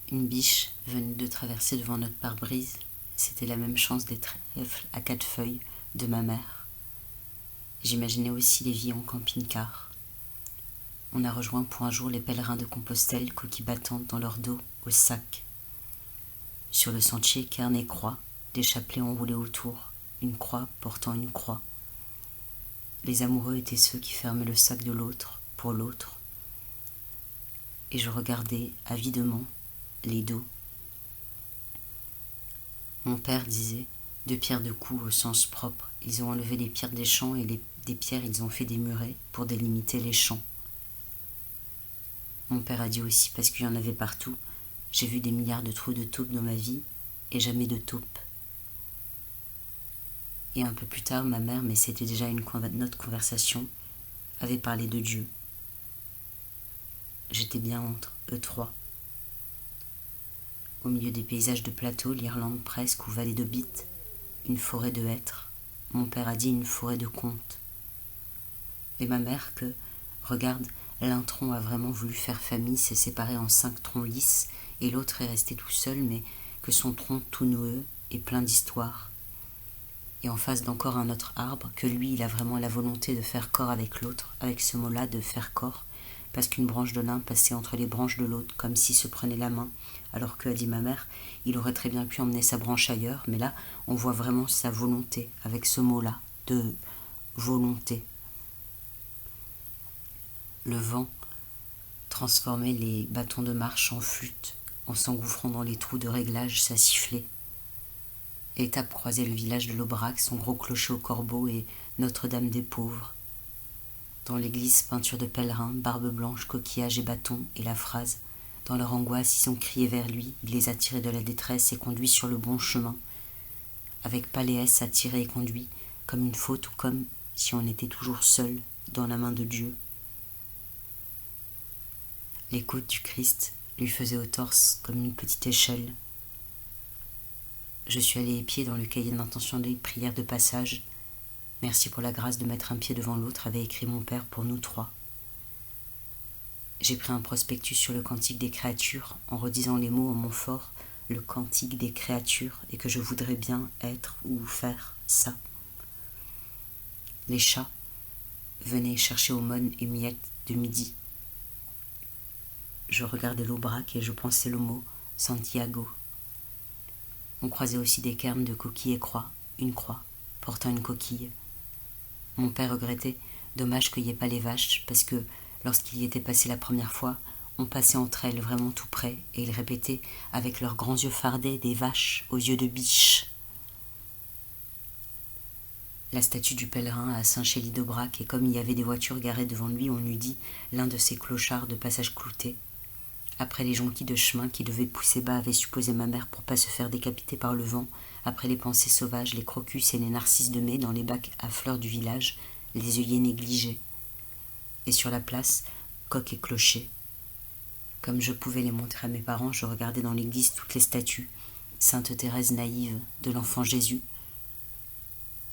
Une biche venait de traverser devant notre pare-brise. C'était la même chance des trèfles à 4 feuilles de ma mère. J'imaginais aussi les vies en camping-car. On a rejoint pour un jour les pèlerins de Compostelle, coquilles battantes dans leur dos, au sac. Sur le sentier, cairn et croix, des chapelets enroulés autour, une croix portant une croix. Les amoureux étaient ceux qui fermaient le sac de l'autre, pour l'autre. Et je regardais avidement les dos. Mon père disait, de pierres de coups au sens propre, ils ont enlevé les pierres des champs et des pierres ils ont fait des murets pour délimiter les champs. Mon père a dit aussi, parce qu'il y en avait partout, j'ai vu des milliards de trous de taupes dans ma vie et jamais de taupes. Et un peu plus tard, ma mère, mais c'était déjà notre conversation, avait parlé de Dieu. J'étais bien entre eux trois. Au milieu des paysages de plateaux, l'Irlande presque, ou vallée de Bitte, une forêt de hêtres. Mon père a dit une forêt de contes. Et ma mère que, regarde, l'un tronc a vraiment voulu faire famille, s'est séparé en 5 troncs lisses, et l'autre est resté tout seul, mais que son tronc tout noueux est plein d'histoires. Et en face d'encore un autre arbre, que lui, il a vraiment la volonté de faire corps avec l'autre, avec ce mot-là, de faire corps, parce qu'une branche de l'un passait entre les branches de l'autre, comme s'il se prenait la main, alors que, a dit ma mère, il aurait très bien pu emmener sa branche ailleurs, mais là, on voit vraiment sa volonté, avec ce mot-là, de volonté. Le vent transformait les bâtons de marche en flûte, en s'engouffrant dans les trous de réglage, ça sifflait. Étape croisait le village de l'Aubrac, son gros clocher au corbeau et Notre-Dame des Pauvres. Dans l'église, peinture de pèlerins, barbe blanche, coquillage et bâton, et la phrase « Dans leur angoisse, ils ont crié vers lui, il les a tirés de la détresse et conduits sur le bon chemin. » Avec paléès à tirer et conduit, comme une faute ou comme si on était toujours seul, dans la main de Dieu. Les côtes du Christ lui faisaient au torse comme une petite échelle. Je suis allé épier dans le cahier d'intention des prières de passage. Merci pour la grâce de mettre un pied devant l'autre, avait écrit mon père pour nous trois. J'ai pris un prospectus sur le cantique des créatures, en redisant les mots en Montfort, le cantique des créatures, et que je voudrais bien être ou faire ça. Les chats venaient chercher aumône et miettes de midi. Je regardais l'Aubrac et je pensais le mot Santiago. On croisait aussi des cairns de coquilles et croix, une croix, portant une coquille. Mon père regrettait, dommage qu'il n'y ait pas les vaches, parce que, lorsqu'il y était passé la première fois, on passait entre elles vraiment tout près, et il répétait, avec leurs grands yeux fardés, des vaches aux yeux de biche. La statue du pèlerin à Saint-Chély-d'Aubrac, et comme il y avait des voitures garées devant lui, on eût dit l'un de ces clochards de passage clouté. Après les jonquilles de chemin qui devaient pousser bas, avait supposé ma mère pour pas se faire décapiter par le vent, après les pensées sauvages, les crocus et les narcisses de mai dans les bacs à fleurs du village, les œillets négligés. Et sur la place, coq et clocher. Comme je pouvais les montrer à mes parents, je regardais dans l'église toutes les statues. Sainte Thérèse naïve, de l'enfant Jésus.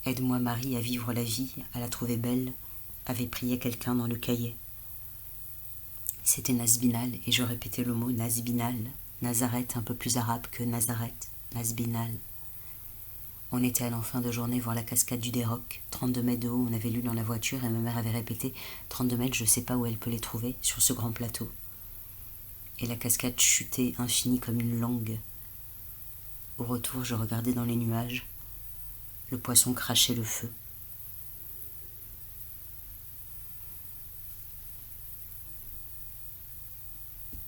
Aide-moi Marie à vivre la vie, à la trouver belle, avait prié quelqu'un dans le cahier. C'était Nasbinal, et je répétais le mot Nasbinal, Nazareth un peu plus arabe que Nazareth, Nasbinal. On était allé en fin de journée voir la cascade du Déroc, 32 mètres de haut, on avait lu dans la voiture, et ma mère avait répété 32 mètres, je sais pas où elle peut les trouver, sur ce grand plateau. Et la cascade chutait infinie comme une langue. Au retour, je regardais dans les nuages, le poisson crachait le feu.